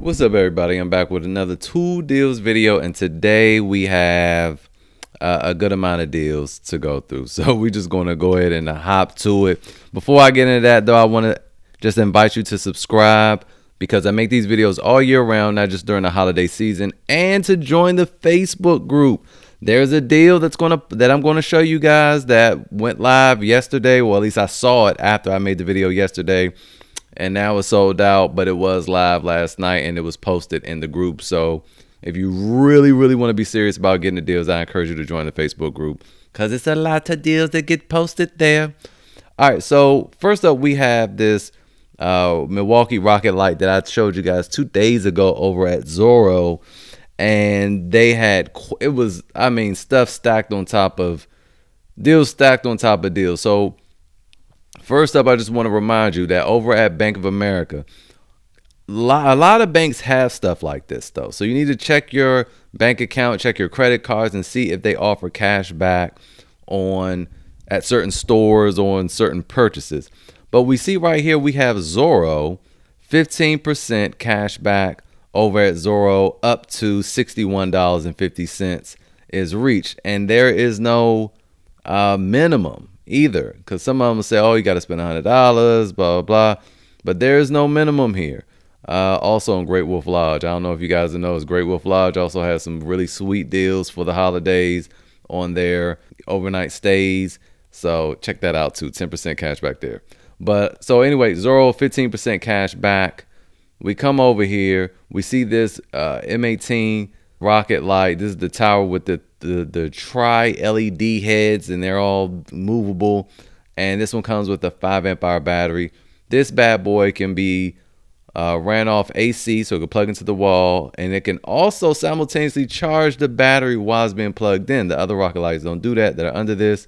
What's up, everybody? I'm back with another two deals video, and today we have a good amount of deals to go through. So we're just going to go ahead and hop to it. Before I get into that, though, I want to just invite you to subscribe because I make these videos all year round, not just during the holiday season, and to join the Facebook group. There's a deal that I'm going to show you guys that went live yesterday. Well, at least I saw it after I made the video yesterday. And now it's sold out, but it was live last night and it was posted in the group. So if you really want to be serious about getting the deals, I encourage you to join the Facebook group because it's a lot of deals that get posted there. All right, so first up, we have this Milwaukee Rocket Light that I showed you guys 2 days ago over at Zoro. And they had, stuff stacked on top of deals, stacked on top of deals. So first up, I just want to remind you that over at Bank of America, a lot of banks have stuff like this, though. So you need to check your bank account, check your credit cards, and see if they offer cash back at certain stores on certain purchases. But we see right here, we have Zoro, 15% cash back over at Zoro, up to $61.50 is reached. And there is no minimum either, because some of them say, oh, you got to spend $100, blah, blah, blah. But there is no minimum here. Also on Great Wolf Lodge, I don't know if you guys know, Great Wolf Lodge also has some really sweet deals for the holidays on their overnight stays. So check that out too, 10% cash back there. But so anyway, Zoro, 15% cash back. We come over here, we see this M18 Rocket Light. This is the tower with the tri-LED heads, and they're all movable. And this one comes with a 5 amp hour battery. This bad boy can be ran off AC, so it can plug into the wall, and it can also simultaneously charge the battery while it's being plugged in. The other Rocket Lights don't do that, that are under this.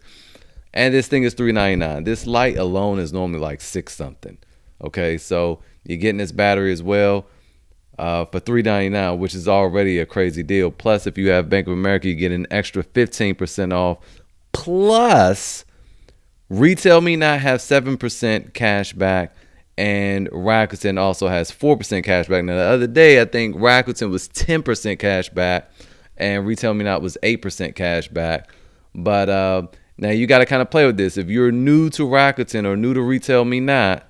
And this thing is $399. This light alone is normally like $6 something. Okay, so you're getting this battery as well for $399, which is already a crazy deal. Plus, if you have Bank of America, you get an extra 15% off. Plus, Retail Me Not have 7% cash back, and Rakuten also has 4% cash back. Now, the other day, I think Rakuten was 10% cash back, and Retail Me Not was 8% cash back. But now you got to kind of play with this. If you're new to Rakuten or new to Retail Me Not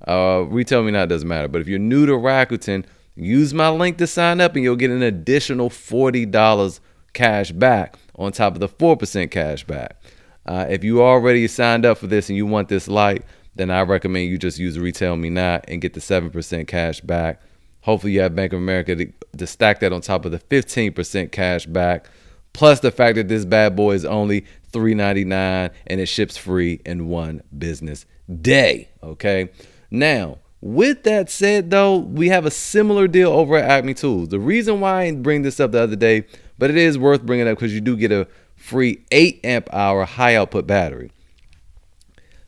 doesn't matter. But if you're new to Rakuten, use my link to sign up and you'll get an additional $40 cash back on top of the 4% cash back. If you already signed up for this and you want this light, then I recommend you just use Retail Me Not and get the 7% cash back. Hopefully you have Bank of America to stack that on top of the 15% cash back. Plus the fact that this bad boy is only $399 and it ships free in 1 business day. Okay. Now, with that said, though, we have a similar deal over at Acme Tools. The reason why I didn't bring this up the other day, but it is worth bringing up because you do get a free 8 amp hour high output battery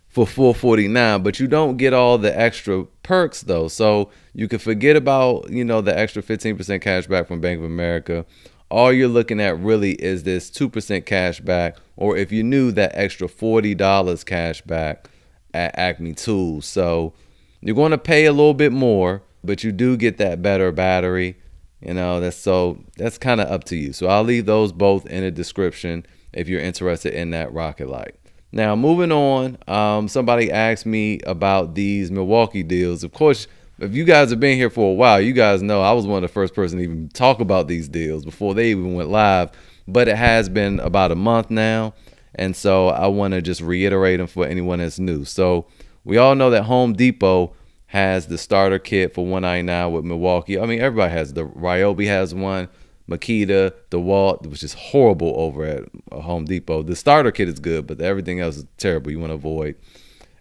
for $449, but you don't get all the extra perks, though. So you can forget about, the extra 15% cash back from Bank of America. All you're looking at really is this 2% cash back, or if you knew, that extra $40 cash back at Acme Tools. So you're going to pay a little bit more, but you do get that better battery. That's kind of up to you. So I'll leave those both in the description if you're interested in that Rocket Light. Now, moving on, somebody asked me about these Milwaukee deals. Of course, if you guys have been here for a while, you guys know I was one of the first person to even talk about these deals before they even went live. But it has been about a month now, and so I want to just reiterate them for anyone that's new. So we all know that Home Depot has the starter kit for $199 with Milwaukee. I mean, everybody has. The Ryobi has one, Makita, DeWalt, which is horrible over at Home Depot. The starter kit is good, but everything else is terrible. You want to avoid.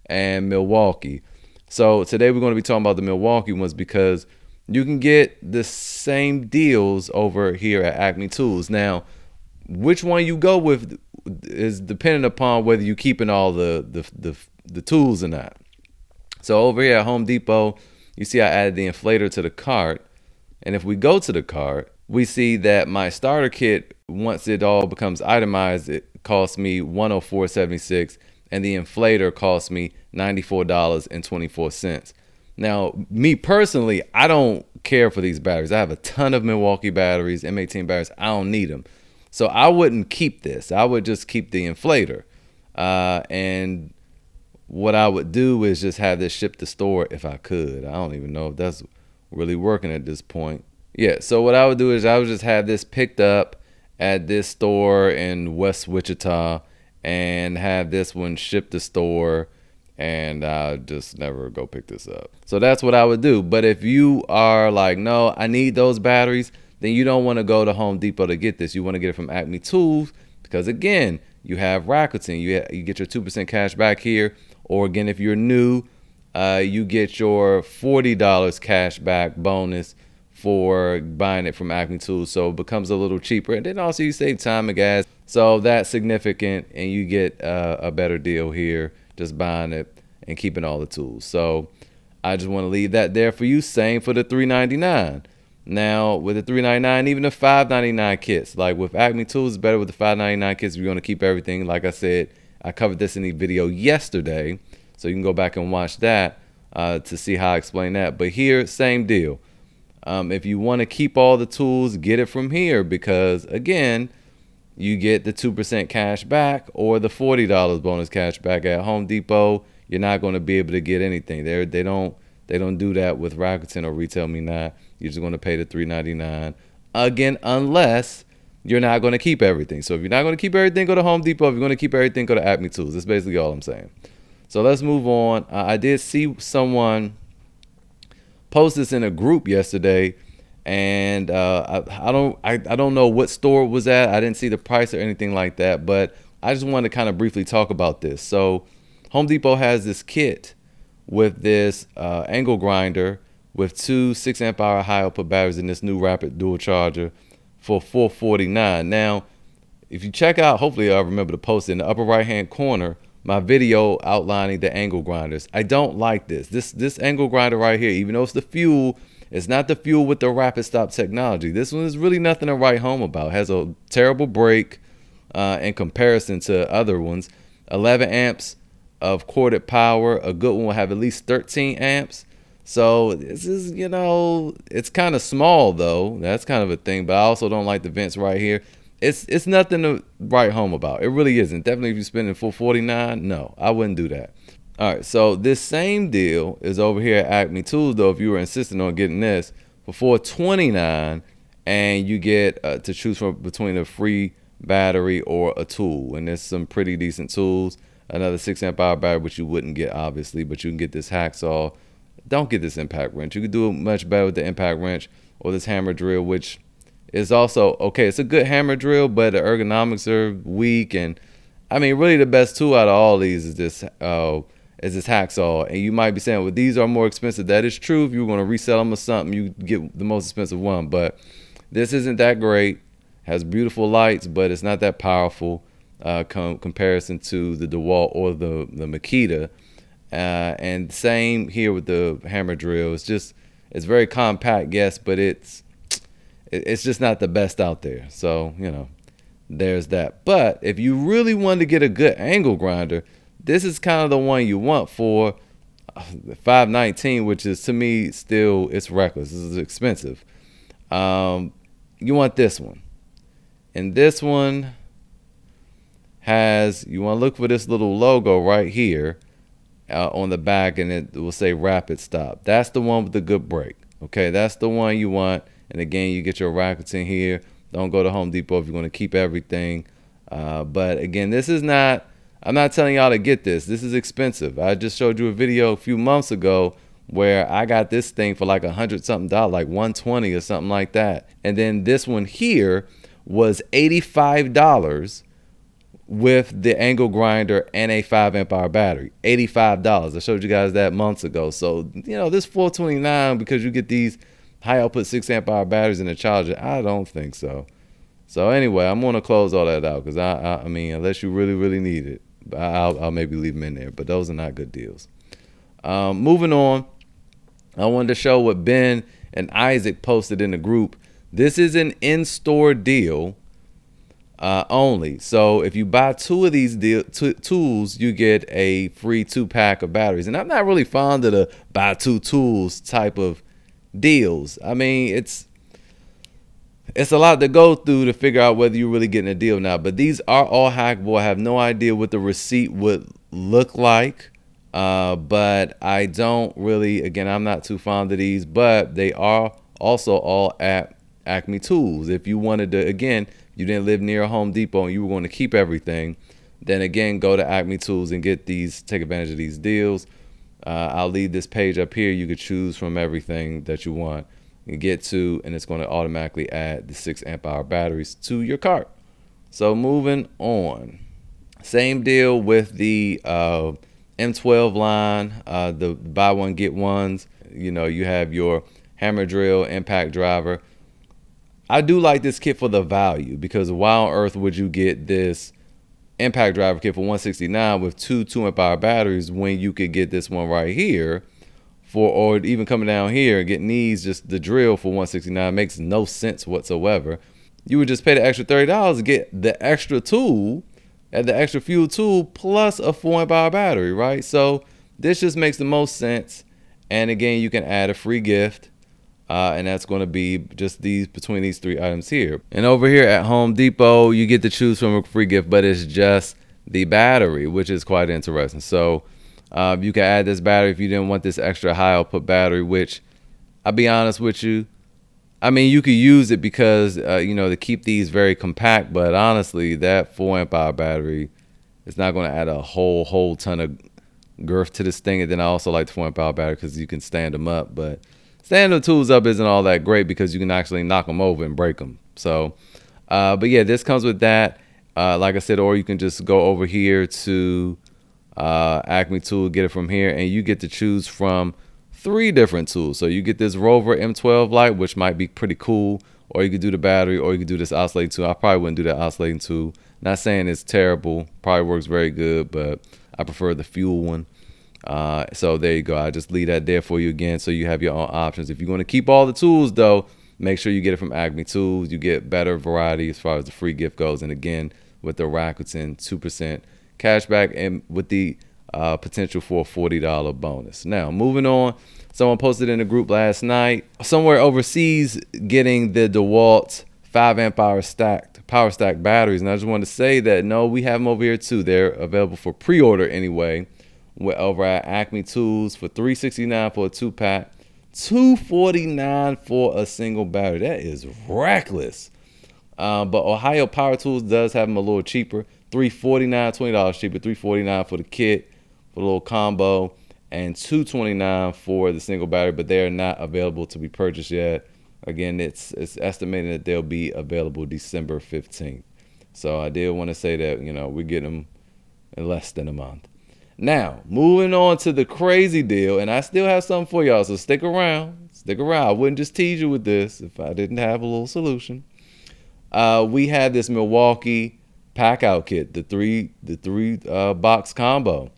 And Milwaukee. So today we're going to be talking about the Milwaukee ones because you can get the same deals over here at Acme Tools. Now, which one you go with is dependent upon whether you're keeping all the tools or not. So over here at Home Depot, you see I added the inflator to the cart. And if we go to the cart, we see that my starter kit, once it all becomes itemized, it costs me $104.76, and the inflator costs me $94.24. Now, me personally, I don't care for these batteries. I have a ton of Milwaukee batteries, M18 batteries. I don't need them. So I wouldn't keep this. I would just keep the inflator. And what I would do is just have this shipped to store if I could. I don't even know if that's really working at this point. Yeah, so what I would do is I would just have this picked up at this store in West Wichita and have this one shipped to store, and I just never go pick this up. So that's what I would do. But if you are like, no, I need those batteries, then you don't want to go to Home Depot to get this. You want to get it from Acme Tools because, again, you have Rakuten. You get your 2% cash back here. Or, again, if you're new, you get your $40 cash back bonus for buying it from Acme Tools. So it becomes a little cheaper. And then also you save time and gas. So that's significant, and you get a better deal here just buying it and keeping all the tools. So I just want to leave that there for you. Same for the $3.99. Now with the $3.99, even the $5.99 kits, like with Acme Tools, it's better with the $5.99 kits if you're going to keep everything. Like I said, I covered this in the video yesterday, so you can go back and watch that to see how I explain that. But here, same deal. If you want to keep all the tools, get it from here because, again, you get the 2% cash back or the $40 bonus cash back. At Home Depot, you're not going to be able to get anything. They don't do that with Rakuten or Retail Me Not. You're just going to pay the $3.99 again, unless you're not going to keep everything. So if you're not going to keep everything, go to Home Depot. If you're going to keep everything, go to Acme Tools. That's basically all I'm saying. So let's move on. I did see someone post this in a group yesterday, and I don't know what store it was at. I didn't see the price or anything like that, but I just wanted to kind of briefly talk about this. So Home Depot has this kit with this angle grinder with two 6 amp hour high output batteries in this new rapid dual charger for $449. Now, if you check out, hopefully I'll remember to post it in the upper right hand corner, my video outlining the angle grinders. I don't like this. This angle grinder right here, even though it's the fuel, it's not the fuel with the rapid stop technology. This one is really nothing to write home about. It has a terrible break in comparison to other ones. 11 amps of corded power. A good one will have at least 13 amps. So this is, it's kind of small though. That's kind of a thing, but I also don't like the vents right here. It's nothing to write home about. It really isn't. Definitely if you're spending $449, no, I wouldn't do that. All right, so this same deal is over here at Acme Tools though. If you were insisting on getting this for $429, and you get to choose from between a free battery or a tool, and there's some pretty decent tools. Another 6 amp hour battery, which you wouldn't get obviously, but you can get this hacksaw. Don't get this impact wrench. You could do it much better with the impact wrench or this hammer drill, which is also okay. It's a good hammer drill, but the ergonomics are weak. And I mean, really, the best tool out of all these is this hacksaw. And you might be saying, well, these are more expensive. That is true. If you were going to resell them or something, you get the most expensive one. But this isn't that great. Has beautiful lights, but it's not that powerful comparison to the DeWalt or the Makita. And same here with the hammer drill. It's very compact, yes, but it's just not the best out there. So, there's that. But if you really want to get a good angle grinder, this is kind of the one you want for $519, which is, to me, still, it's reckless. This is expensive. You want this one. And this one you want to look for this little logo right here on the back, and it will say rapid stop. That's the one with the good brake. Okay, that's the one you want. And again, you get your Rakuten here. Don't go to Home Depot if you're going to keep everything. But again, I'm not telling y'all to get this. This is expensive. I just showed you a video a few months ago where I got this thing for like $100-something, like $120 or something like that. And then this one here was $85 with the angle grinder and a 5 amp hour battery. $85. I showed you guys that months ago. So, this $429 because you get these high output 6 amp hour batteries in the charger, I don't think so. So anyway, I'm going to close all that out because I mean, unless you really, really need it, I'll maybe leave them in there. But those are not good deals. Moving on, I wanted to show what Ben and Isaac posted in the group. This is an in-store deal only. So if you buy 2 of these tools, you get a free 2-pack of batteries. And I'm not really fond of the buy 2 tools type of deals. I mean, it's a lot to go through to figure out whether you're really getting a deal now. But these are all hackable. I have no idea what the receipt would look like. But I don't really, again, I'm not too fond of these, but they are also all at Acme Tools. If you wanted to, again, you didn't live near a Home Depot and you were going to keep everything, then again, go to Acme Tools and get these, take advantage of these deals. I'll leave this page up here. You could choose from everything that you want and get to, and it's going to automatically add the 6 amp hour batteries to your cart. So moving on, same deal with the M12 line, the buy one get ones. You know, you have your hammer drill, impact driver. I do like this kit for the value, because why on earth would you get this impact driver kit for $169 with 2 amp hour batteries when you could get this one right here for, or even coming down here and getting these, just the drill for $169? Makes no sense whatsoever. You would just pay the extra $30 to get the extra tool, and the extra fuel tool, plus a 4 amp hour battery, right? So this just makes the most sense. And again, you can add a free gift, and that's going to be just these, between these 3 items here. And over here at Home Depot, you get to choose from a free gift, but it's just the battery, which is quite interesting. So you can add this battery if you didn't want this extra high output battery, which, I'll be honest with you, I mean, you could use it because, you know, to keep these very compact, but honestly, that 4 amp hour battery is not going to add a whole ton of girth to this thing. And then I also like the 4 amp hour battery because you can stand them up, but standing the tools up isn't all that great because you can actually knock them over and break them. So, but yeah, this comes with that. Like I said, or you can just go over here to Acme Tool, get it from here, and you get to choose from 3 different tools. So you get this Rover M12 light, which might be pretty cool, or you could do the battery, or you could do this oscillating tool. I probably wouldn't do that oscillating tool. Not saying it's terrible, probably works very good, but I prefer the fuel one. So there you go. I just leave that there for you again, so you have your own options. If you're going to keep all the tools, though, make sure you get it from Acme Tools. You get better variety as far as the free gift goes. And again, with the Rakuten 2% cashback, and with the potential for a $40 bonus. Now, moving on, someone posted in the group last night, somewhere overseas, getting the DeWalt 5 amp hour power stack batteries. And I just wanted to say that, no, we have them over here too. They're available for pre-order anyway. We're over at Acme Tools for $369 for a 2-pack, $249 for a single battery. That is reckless. But Ohio Power Tools does have them a little cheaper, $349, $20 cheaper, $349 for the kit, for the little combo, and $229 for the single battery. But they are not available to be purchased yet. Again, it's estimated that they'll be available December 15th. So I did want to say that, you know, we're getting them in less than a month. Now, moving on to the crazy deal, and I still have something for y'all, so stick around. Stick around. I wouldn't just tease you with this if I didn't have a little solution. We had this Milwaukee Packout kit, the three box combo,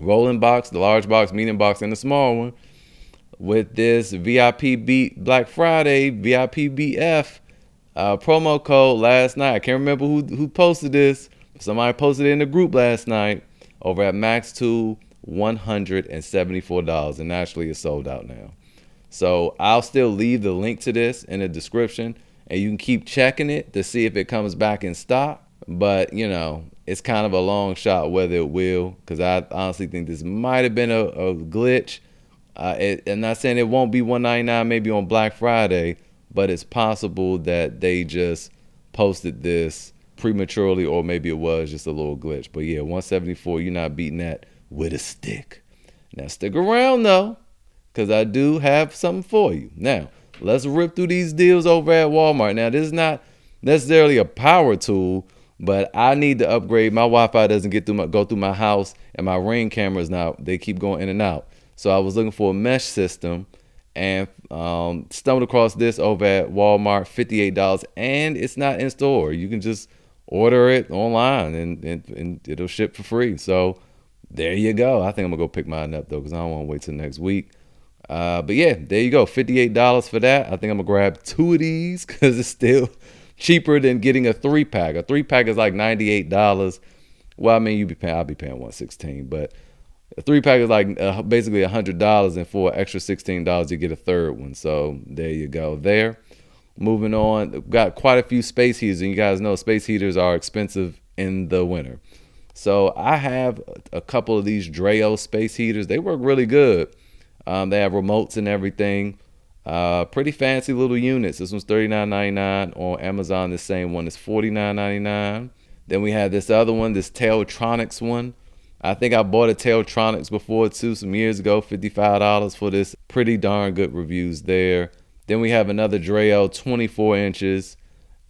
rolling box, the large box, medium box, and the small one, with this VIP Black Friday VIP BF promo code last night. I can't remember who posted this. Somebody posted it in the group last night. Over at Max Tool, $174, and actually it's sold out now. So I'll still leave the link to this in the description, and you can keep checking it to see if it comes back in stock. But, you know, it's kind of a long shot whether it will, because I honestly think this might have been a glitch. I'm not saying it won't be $199 maybe on Black Friday, but it's possible that they just posted this prematurely, or maybe it was just a little glitch. But yeah, $174, you're not beating that with a stick. Now stick around though, because I do have something for you. Now let's rip through these deals over at Walmart. Now this is not necessarily a power tool, but I need to upgrade. My Wi-Fi doesn't go through my house, and my Ring cameras now, they keep going in and out. So I was looking for a mesh system, and stumbled across this over at Walmart, $58, and it's not in store. You can just order it online, and it'll ship for free. So there you go. I think I'm gonna go pick mine up though, because I don't want to wait till next week. But yeah, there you go, $58 for that. I think I'm gonna grab 2 of these because it's still cheaper than getting a 3-pack. A 3-pack is like $98. Well, I mean, I'll be paying $116, but A 3-pack is like basically $100, and for an extra $16, you get a third one. So there you go. There. Moving on, got quite a few space heaters, and you guys know space heaters are expensive in the winter. So I have a couple of these Dreo space heaters. They work really good. They have remotes and everything. Pretty fancy little units. This one's $39.99 on Amazon. The same one is $49.99. Then we have this other one, this Tailtronics one. I think I bought a Tailtronics before too, some years ago, $55 for this. Pretty darn good reviews there. Then we have another Dreo, 24 inches.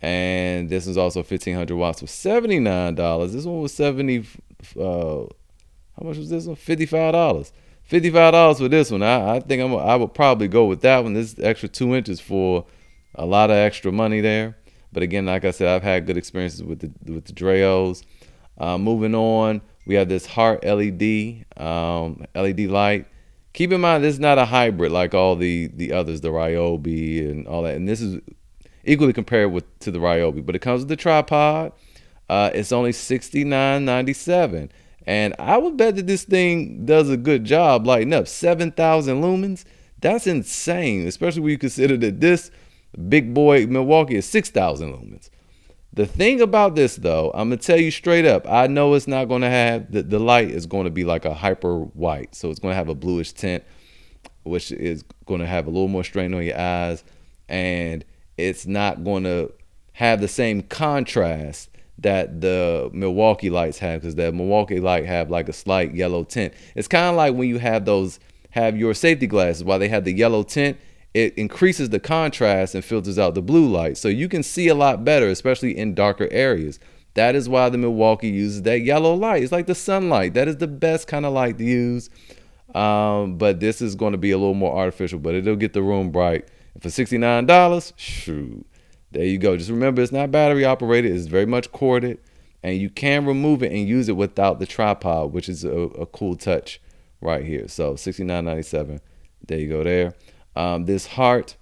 And this is also 1500 watts for $79. This one was 70. How much was this one? $55. $55 for this one. I think I would probably go with that one. This extra 2 inches for a lot of extra money there. But again, like I said, I've had good experiences with the Dreos. Moving on, we have this Heart LED light. Keep in mind, this is not a hybrid like all the others, the Ryobi and all that. And this is equally compared to the Ryobi, but it comes with the tripod. It's only $69.97, and I would bet that this thing does a good job lighting up. 7,000 lumens. That's insane, especially when you consider that this big boy Milwaukee is 6,000 lumens. The thing about this, though, I'm gonna tell you straight up, I know it's not gonna have the light is going to be like a hyper white, so it's gonna have a bluish tint, which is gonna have a little more strain on your eyes, and it's not going to have the same contrast that the Milwaukee lights have, because the Milwaukee light have like a slight yellow tint. It's kind of like when you have your safety glasses, while they have the yellow tint, it increases the contrast and filters out the blue light. So you can see a lot better, especially in darker areas. That is why the Milwaukee uses that yellow light. It's like the sunlight. That is the best kind of light to use. But this is going to be a little more artificial, but it'll get the room bright. And for $69, shoot, there you go. Just remember, it's not battery operated. It's very much corded, and you can remove it and use it without the tripod, which is a cool touch right here. So $69.97. There you go there. This Heart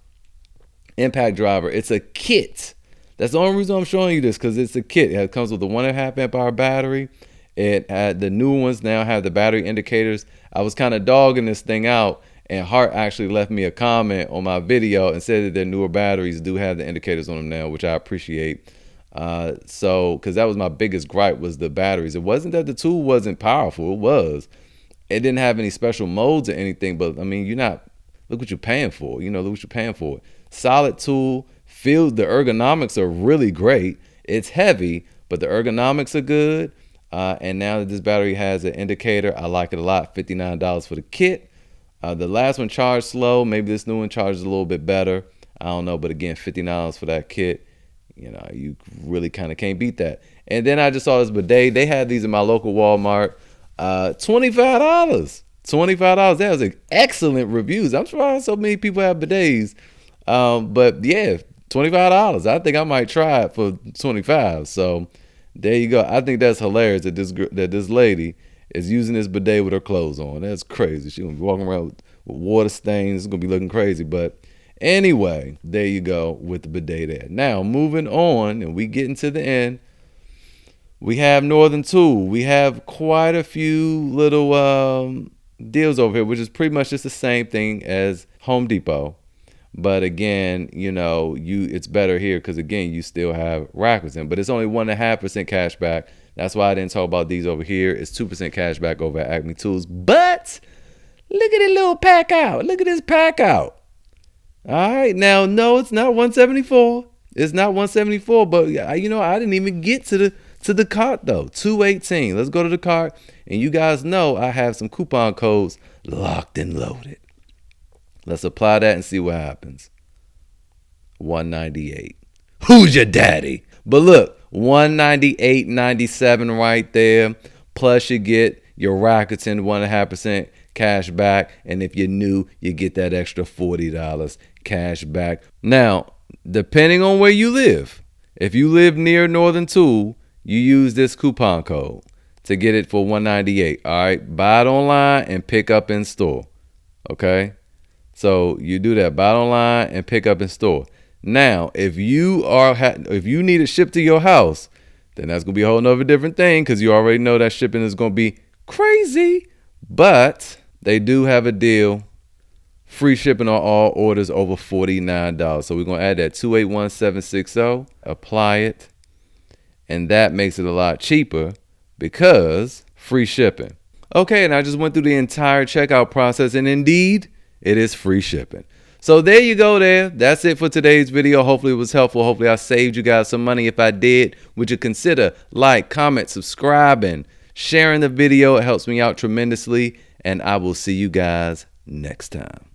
impact driver, it's a kit. That's the only reason I'm showing you this, because it's a kit. It comes with a 1.5 amp hour battery. It had the new ones now have the battery indicators. I was kind of dogging this thing out, and Hart actually left me a comment on my video and said that their newer batteries do have the indicators on them now, which I appreciate. Because that was my biggest gripe, was the batteries. It wasn't that the tool wasn't powerful. It was. It didn't have any special modes or anything, but I mean, look what you're paying for. Look what you're paying for. Solid tool. The ergonomics are really great. It's heavy, but the ergonomics are good. And now that this battery has an indicator, I like it a lot. $59 for the kit. The last one charged slow. Maybe this new one charges a little bit better. I don't know. But again, $59 for that kit. You really kind of can't beat that. And then I just saw this bidet. They had these in my local Walmart. $25. $25. That was excellent reviews. I'm surprised so many people have bidets. But yeah, $25. I think I might try it for $25. So there you go. I think that's hilarious that this lady is using this bidet with her clothes on. That's crazy. She's gonna be walking around with water stains. It's gonna be looking crazy. But anyway, there you go with the bidet there. Now moving on, and we getting to the end. We have Northern Tool. We have quite a few little deals over here, which is pretty much just the same thing as Home Depot. But again, it's better here because again, you still have Rakuten, but it's only 1.5% cash back. That's why I didn't talk about these over here. It's 2% cash back over at Acme Tools. But look at this little pack out. Look at this pack out. All right, now no, it's not 174. It's not 174, but I didn't even get to the cart though. 218. Let's go to the cart, and you guys know I have some coupon codes locked and loaded. Let's apply that and see what happens. 198. Who's your daddy? But look, 198.97 right there. Plus you get your Rakuten 1.5% cash back. And if you're new, you get that extra $40 cash back. Now, depending on where you live, if you live near Northern Tool, you use this coupon code to get it for $198. All right, buy it online and pick up in store. Okay, so you do that, buy it online and pick up in store. Now, if you need it shipped to your house, then that's gonna be a whole nother different thing, because you already know that shipping is gonna be crazy. But they do have a deal. Free shipping on all orders over $49. So we're going to add that 281760, apply it, and that makes it a lot cheaper because free shipping. Okay, and I just went through the entire checkout process, and indeed, it is free shipping. So there you go there. That's it for today's video. Hopefully it was helpful. Hopefully I saved you guys some money. If I did, would you consider like, comment, subscribing, sharing the video? It helps me out tremendously, and I will see you guys next time.